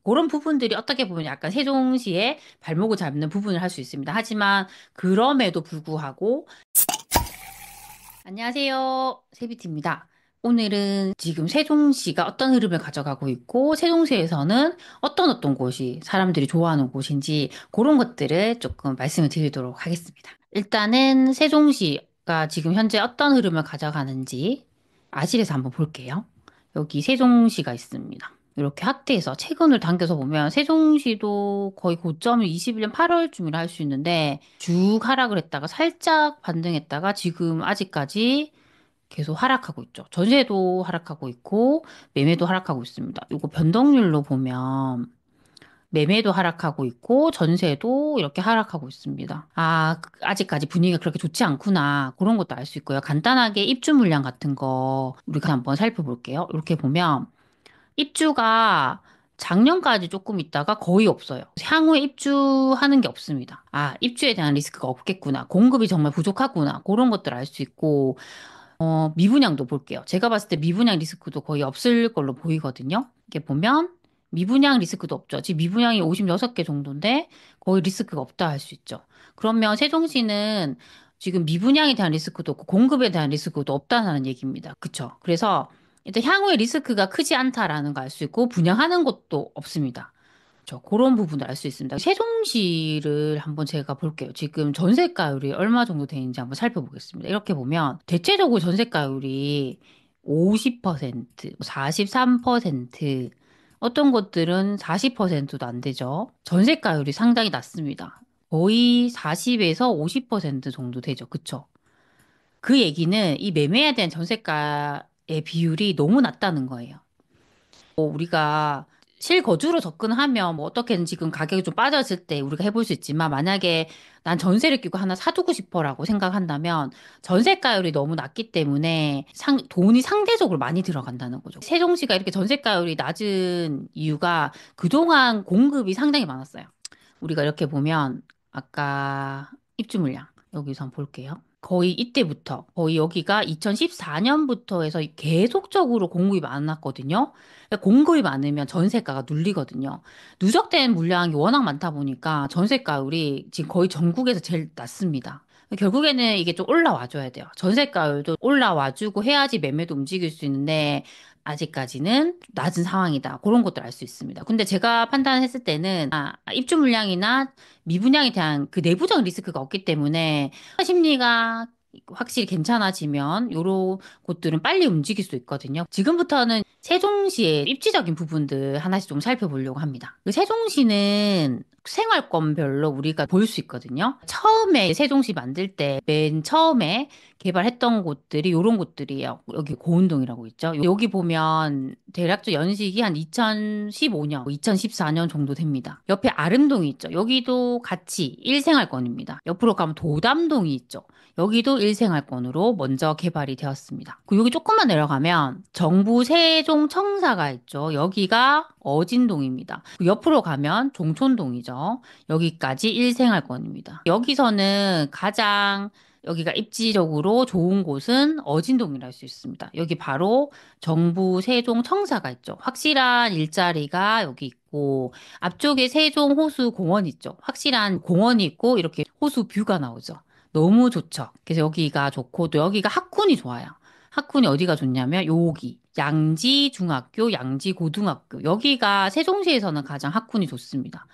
그런 부분들이 어떻게 보면 약간 세종시의 발목을 잡는 부분을 할 수 있습니다. 하지만 그럼에도 불구하고 안녕하세요. 세비티입니다. 오늘은 지금 세종시가 어떤 흐름을 가져가고 있고 세종시에서는 어떤 곳이 사람들이 좋아하는 곳인지 그런 것들을 조금 말씀을 드리도록 하겠습니다. 일단은 세종시가 지금 현재 어떤 흐름을 가져가는지 아실에서 한번 볼게요. 여기 세종시가 있습니다. 이렇게 하트에서 최근을 당겨서 보면 세종시도 거의 고점이 21년 8월쯤이라 할 수 있는데 쭉 하락을 했다가 살짝 반등했다가 지금 아직까지 계속 하락하고 있죠. 전세도 하락하고 있고 매매도 하락하고 있습니다. 이거 변동률로 보면 매매도 하락하고 있고 전세도 이렇게 하락하고 있습니다. 아, 아직까지 분위기가 그렇게 좋지 않구나. 그런 것도 알 수 있고요. 간단하게 입주 물량 같은 거 우리가 한번 살펴볼게요. 이렇게 보면 입주가 작년까지 조금 있다가 거의 없어요. 향후에 입주하는 게 없습니다. 아, 입주에 대한 리스크가 없겠구나. 공급이 정말 부족하구나. 그런 것들 알 수 있고, 미분양도 볼게요. 제가 봤을 때 미분양 리스크도 거의 없을 걸로 보이거든요. 이렇게 보면 미분양 리스크도 없죠. 지금 미분양이 56개 정도인데 거의 리스크가 없다 할 수 있죠. 그러면 세종시는 지금 미분양에 대한 리스크도 없고 공급에 대한 리스크도 없다는 얘기입니다. 그쵸? 그래서 일단 향후에 리스크가 크지 않다라는 걸 알 수 있고 분양하는 것도 없습니다. 그런 부분을 알 수 있습니다. 세종시를 한번 제가 볼게요. 지금 전세가율이 얼마 정도 되는지 한번 살펴보겠습니다. 이렇게 보면 대체적으로 전세가율이 50%, 43%, 어떤 곳들은 40%도 안 되죠. 전세가율이 상당히 낮습니다. 거의 40에서 50% 정도 되죠. 그쵸? 그 얘기는 이 매매에 대한 전세가의 비율이 너무 낮다는 거예요. 우리가 실거주로 접근하면 뭐 어떻게든 지금 가격이 좀 빠졌을 때 우리가 해볼 수 있지만 만약에 난 전세를 끼고 하나 사두고 싶어라고 생각한다면 전세가율이 너무 낮기 때문에 돈이 상대적으로 많이 들어간다는 거죠. 세종시가 이렇게 전세가율이 낮은 이유가 그동안 공급이 상당히 많았어요. 우리가 이렇게 보면 아까 입주 물량 여기서 한번 볼게요. 거의 이때부터 거의 여기가 2014년부터 해서 계속적으로 공급이 많았거든요. 그러니까 공급이 많으면 전세가가 눌리거든요. 누적된 물량이 워낙 많다 보니까 전세가율이 지금 거의 전국에서 제일 낮습니다. 결국에는 이게 좀 올라와줘야 돼요. 전세가율도 올라와주고 해야지 매매도 움직일 수 있는데 아직까지는 낮은 상황이다. 그런 것들 알 수 있습니다. 근데 제가 판단했을 때는 입주 물량이나 미분양에 대한 그 내부적 리스크가 없기 때문에 심리가 확실히 괜찮아지면 요런 곳들은 빨리 움직일 수 있거든요. 지금부터는 세종시의 입지적인 부분들 하나씩 좀 살펴보려고 합니다. 그 세종시는 생활권별로 우리가 볼 수 있거든요. 처음에 세종시 만들 때 맨 처음에 개발했던 곳들이 요런 곳들이에요. 여기 고운동이라고 있죠. 여기 보면 대략적 연식이 한 2015년, 2014년 정도 됩니다. 옆에 아름동이 있죠. 여기도 같이 1생활권입니다. 옆으로 가면 도담동이 있죠. 여기도 1생활권으로 먼저 개발이 되었습니다. 그리고 여기 조금만 내려가면 정부 세종청사가 있죠. 여기가 어진동입니다. 그리고 옆으로 가면 종촌동이죠. 여기까지 1생활권입니다. 여기서는 가장 여기가 입지적으로 좋은 곳은 어진동이라 할 수 있습니다. 여기 바로 정부 세종청사가 있죠. 확실한 일자리가 여기 있고 앞쪽에 세종호수공원 있죠. 확실한 공원이 있고 이렇게 호수 뷰가 나오죠. 너무 좋죠. 그래서 여기가 좋고 또 여기가 학군이 좋아요. 학군이 어디가 좋냐면 여기 양지중학교, 양지고등학교 여기가 세종시에서는 가장 학군이 좋습니다.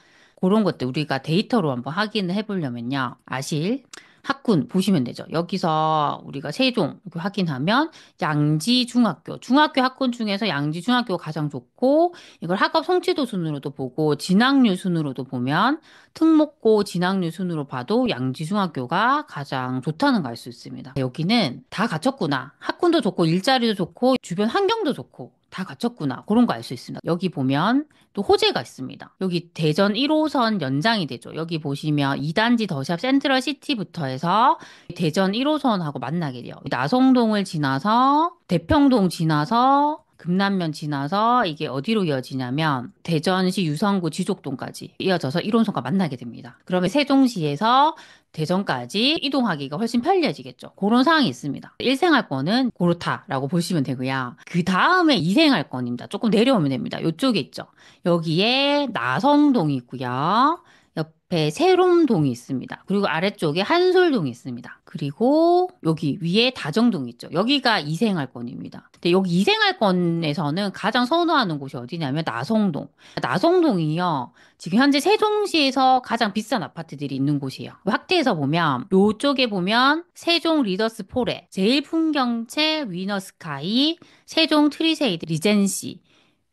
그런 것들 우리가 데이터로 한번 확인을 해보려면요. 아실 학군 보시면 되죠. 여기서 우리가 세종 이렇게 확인하면 양지중학교, 중학교 학군 중에서 양지중학교가 가장 좋고 이걸 학업 성취도 순으로도 보고 진학률 순으로도 보면 특목고 진학률 순으로 봐도 양지중학교가 가장 좋다는 걸 알 수 있습니다. 여기는 다 갖췄구나. 학군도 좋고 일자리도 좋고 주변 환경도 좋고 다 갖췄구나. 그런 거 알 수 있습니다. 여기 보면 또 호재가 있습니다. 여기 대전 1호선 연장이 되죠. 여기 보시면 2단지 더샵 센트럴시티부터 해서 대전 1호선하고 만나게 돼요. 나성동을 지나서 대평동 지나서 금남면 지나서 이게 어디로 이어지냐면 대전시 유성구 지족동까지 이어져서 1호선과 만나게 됩니다. 그러면 세종시에서 대전까지 이동하기가 훨씬 편리해지겠죠. 그런 상황이 있습니다. 1생활권은 그렇다라고 보시면 되고요. 그 다음에 2생활권입니다. 조금 내려오면 됩니다. 이쪽에 있죠. 여기에 나성동이 있고요. 옆에 세롬동이 있습니다. 그리고 아래쪽에 한솔동이 있습니다. 그리고 여기 위에 다정동이 있죠. 여기가 이생활권입니다. 근데 여기 이생활권에서는 가장 선호하는 곳이 어디냐면 나성동. 나성동이요. 지금 현재 세종시에서 가장 비싼 아파트들이 있는 곳이에요. 확대해서 보면 이쪽에 보면 세종 리더스 포레, 제일풍경채 위너스카이, 세종 트리세이드 리젠시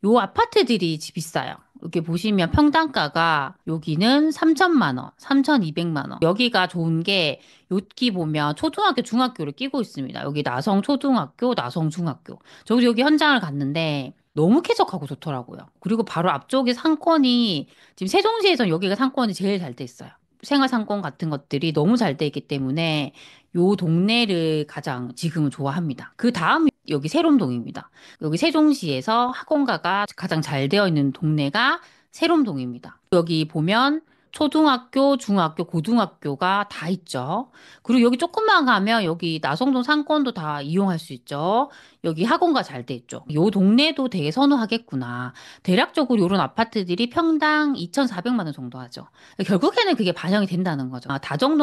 요 아파트들이 비싸요. 이렇게 보시면 평당가가 여기는 3천만 원, 3,200만 원. 여기가 좋은 게 여기 보면 초등학교, 중학교를 끼고 있습니다. 여기 나성 초등학교, 나성 중학교. 저도 여기 현장을 갔는데 너무 쾌적하고 좋더라고요. 그리고 바로 앞쪽에 상권이 지금 세종시에서 여기가 상권이 제일 잘 돼 있어요. 생활 상권 같은 것들이 너무 잘 돼 있기 때문에 요 동네를 가장 지금은 좋아합니다. 그 다음 여기 세롬동입니다. 여기 세종시에서 학원가가 가장 잘 되어 있는 동네가 세롬동입니다. 여기 보면 초등학교, 중학교, 고등학교가 다 있죠. 그리고 여기 조금만 가면 여기 나성동 상권도 다 이용할 수 있죠. 여기 학원가 잘 돼 있죠. 요 동네도 되게 선호하겠구나. 대략적으로 이런 아파트들이 평당 2,400만 원 정도 하죠. 결국에는 그게 반영이 된다는 거죠.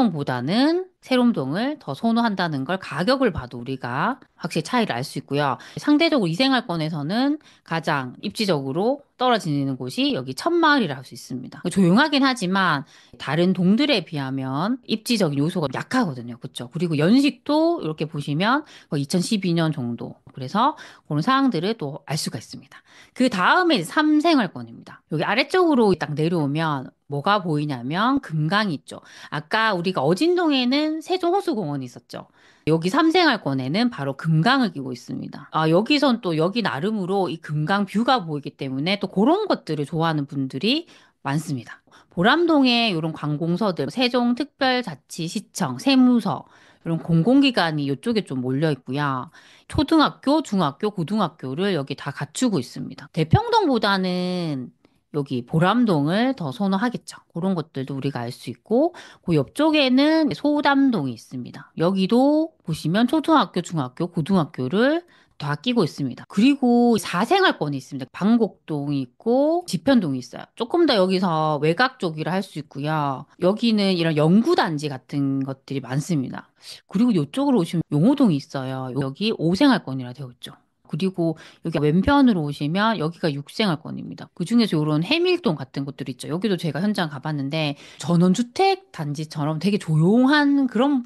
다정동보다는 세롬동을 더 선호한다는 걸 가격을 봐도 우리가 확실히 차이를 알 수 있고요. 상대적으로 이생활권에서는 가장 입지적으로 떨어지는 곳이 여기 천마을이라 할 수 있습니다. 조용하긴 하지만 다른 동들에 비하면 입지적인 요소가 약하거든요. 그렇죠? 그리고 연식도 이렇게 보시면 거의 2012년 정도. 그래서 그런 사항들을 또 알 수가 있습니다. 그 다음에 삼생활권입니다. 여기 아래쪽으로 딱 내려오면 뭐가 보이냐면 금강이 있죠. 아까 우리가 어진동에는 세종호수공원이 있었죠. 여기 삼생활권에는 바로 금강을 끼고 있습니다. 여기선 또 여기 나름으로 이 금강 뷰가 보이기 때문에 또 그런 것들을 좋아하는 분들이 많습니다. 보람동에 이런 관공서들, 세종특별자치시청, 세무서, 이런 공공기관이 이쪽에 좀 몰려 있고요. 초등학교, 중학교, 고등학교를 여기 다 갖추고 있습니다. 대평동보다는 여기 보람동을 더 선호하겠죠. 그런 것들도 우리가 알 수 있고, 그 옆쪽에는 소담동이 있습니다. 여기도 보시면 초등학교, 중학교, 고등학교를 다 끼고 있습니다. 그리고 사생활권이 있습니다. 방곡동이 있고 지편동이 있어요. 조금 더 여기서 외곽 쪽이라 할 수 있고요. 여기는 이런 연구단지 같은 것들이 많습니다. 그리고 이쪽으로 오시면 용호동이 있어요. 여기 5생활권이라 되어 있죠. 그리고 여기 왼편으로 오시면 여기가 6생활권입니다. 그중에서 이런 해밀동 같은 곳들 있죠. 여기도 제가 현장 가봤는데 전원주택 단지처럼 되게 조용한 그런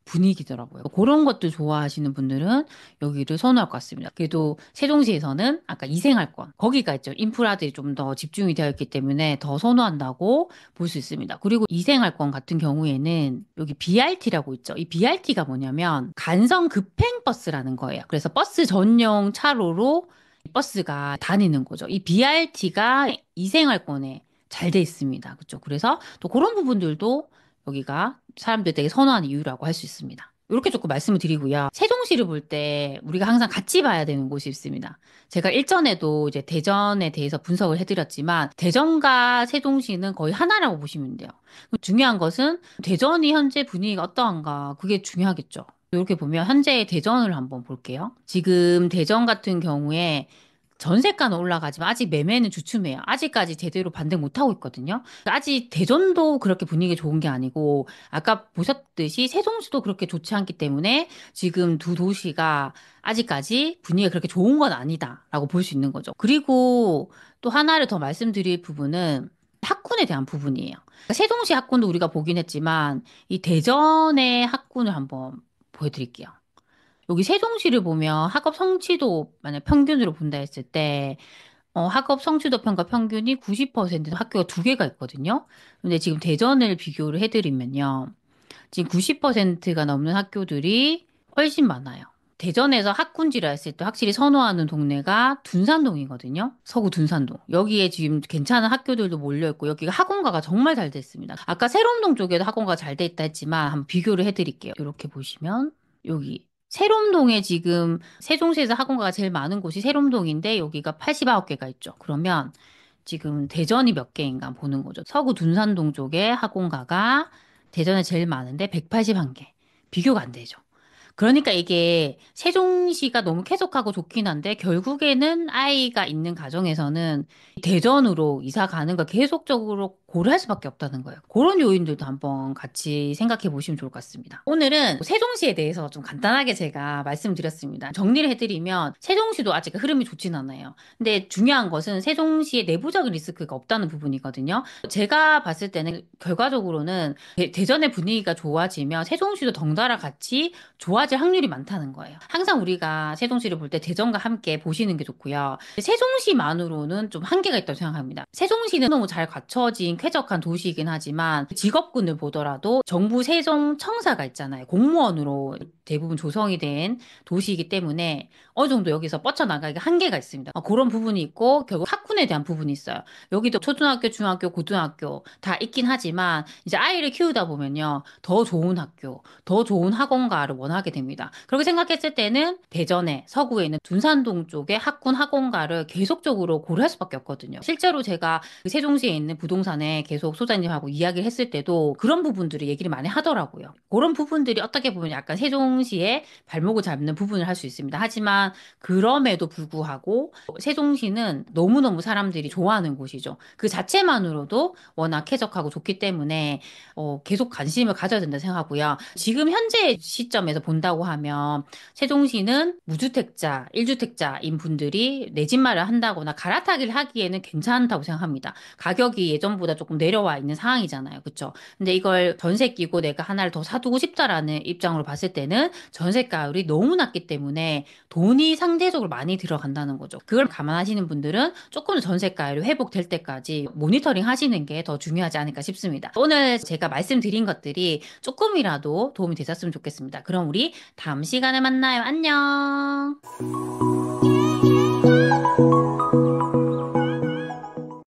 분위기더라고요. 그런 것들 좋아하시는 분들은 여기를 선호할 것 같습니다. 그래도 세종시에서는 아까 이생활권, 거기가 있죠. 인프라들이 좀 더 집중이 되어 있기 때문에 더 선호한다고 볼 수 있습니다. 그리고 이생활권 같은 경우에는 여기 BRT라고 있죠. 이 BRT가 뭐냐면 간선 급행버스라는 거예요. 그래서 버스 전용 차로로 버스가 다니는 거죠. 이 BRT가 이생활권에 잘 돼 있습니다. 그렇죠? 그래서 또 그런 부분들도 여기가 사람들 되게 선호하는 이유라고 할 수 있습니다. 이렇게 조금 말씀을 드리고요. 세종시를 볼 때 우리가 항상 같이 봐야 되는 곳이 있습니다. 제가 일전에도 이제 대전에 대해서 분석을 해드렸지만 대전과 세종시는 거의 하나라고 보시면 돼요. 중요한 것은 대전이 현재 분위기가 어떠한가 그게 중요하겠죠. 이렇게 보면 현재의 대전을 한번 볼게요. 지금 대전 같은 경우에 전세가는 올라가지만 아직 매매는 주춤해요. 아직까지 제대로 반등 못하고 있거든요. 아직 대전도 그렇게 분위기 좋은 게 아니고 아까 보셨듯이 세종시도 그렇게 좋지 않기 때문에 지금 두 도시가 아직까지 분위기가 그렇게 좋은 건 아니다라고 볼 수 있는 거죠. 그리고 또 하나를 더 말씀드릴 부분은 학군에 대한 부분이에요. 그러니까 세종시 학군도 우리가 보긴 했지만 이 대전의 학군을 한번 보여드릴게요. 여기 세종시를 보면 학업 성취도 만약 평균으로 본다 했을 때 학업 성취도 평가 평균이 90% 학교가 두 개가 있거든요. 근데 지금 대전을 비교를 해드리면요. 지금 90%가 넘는 학교들이 훨씬 많아요. 대전에서 학군지라 했을 때 확실히 선호하는 동네가 둔산동이거든요. 서구 둔산동. 여기에 지금 괜찮은 학교들도 몰려있고 여기가 학원가가 정말 잘 됐습니다. 아까 세롬동 쪽에도 학원가가 잘 돼 있다 했지만 한번 비교를 해드릴게요. 이렇게 보시면 여기 세롬동에 지금 세종시에서 학원가가 제일 많은 곳이 세롬동인데 여기가 89개가 있죠. 그러면 지금 대전이 몇 개인가 보는 거죠. 서구 둔산동 쪽에 학원가가 대전에 제일 많은데 181개. 비교가 안 되죠. 그러니까 이게 세종시가 너무 쾌적하고 좋긴 한데 결국에는 아이가 있는 가정에서는 대전으로 이사 가는 걸 계속적으로 고려할 수밖에 없다는 거예요. 그런 요인들도 한번 같이 생각해 보시면 좋을 것 같습니다. 오늘은 세종시에 대해서 좀 간단하게 제가 말씀드렸습니다. 정리를 해드리면 세종시도 아직 흐름이 좋진 않아요. 근데 중요한 것은 세종시의 내부적인 리스크가 없다는 부분이거든요. 제가 봤을 때는 결과적으로는 대전의 분위기가 좋아지면 세종시도 덩달아 같이 좋아질 확률이 많다는 거예요. 항상 우리가 세종시를 볼 때 대전과 함께 보시는 게 좋고요. 세종시만으로는 좀 한계가 있다고 생각합니다. 세종시는 너무 잘 갖춰진 쾌적한 도시이긴 하지만 직업군을 보더라도 정부 세종청사가 있잖아요. 공무원으로 대부분 조성이 된 도시이기 때문에 어느 정도 여기서 뻗쳐나가기가 한계가 있습니다. 그런 부분이 있고 결국 학군에 대한 부분이 있어요. 여기도 초등학교, 중학교, 고등학교 다 있긴 하지만 이제 아이를 키우다 보면요. 더 좋은 학교, 더 좋은 학원가를 원하게 됩니다. 그렇게 생각했을 때는 대전에 서구에 있는 둔산동 쪽에 학군 학원가를 계속적으로 고려할 수밖에 없거든요. 실제로 제가 그 세종시에 있는 부동산에 계속 소장님하고 이야기를 했을 때도 그런 부분들을 얘기를 많이 하더라고요. 그런 부분들이 어떻게 보면 약간 세종시의 발목을 잡는 부분을 할 수 있습니다. 하지만 그럼에도 불구하고 세종시는 너무너무 사람들이 좋아하는 곳이죠. 그 자체만으로도 워낙 쾌적하고 좋기 때문에 계속 관심을 가져야 된다 생각하고요. 지금 현재 시점에서 본다고 하면 세종시는 무주택자, 1주택자인 분들이 내 집 마련한다거나 갈아타기를 하기에는 괜찮다고 생각합니다. 가격이 예전보다 조금 내려와 있는 상황이잖아요. 그렇죠? 근데 이걸 전세 끼고 내가 하나를 더 사두고 싶다라는 입장으로 봤을 때는 전세가율이 너무 낮기 때문에 돈이 상대적으로 많이 들어간다는 거죠. 그걸 감안하시는 분들은 조금 더 전세가율이 회복될 때까지 모니터링 하시는 게 더 중요하지 않을까 싶습니다. 오늘 제가 말씀드린 것들이 조금이라도 도움이 되셨으면 좋겠습니다. 그럼 우리 다음 시간에 만나요. 안녕!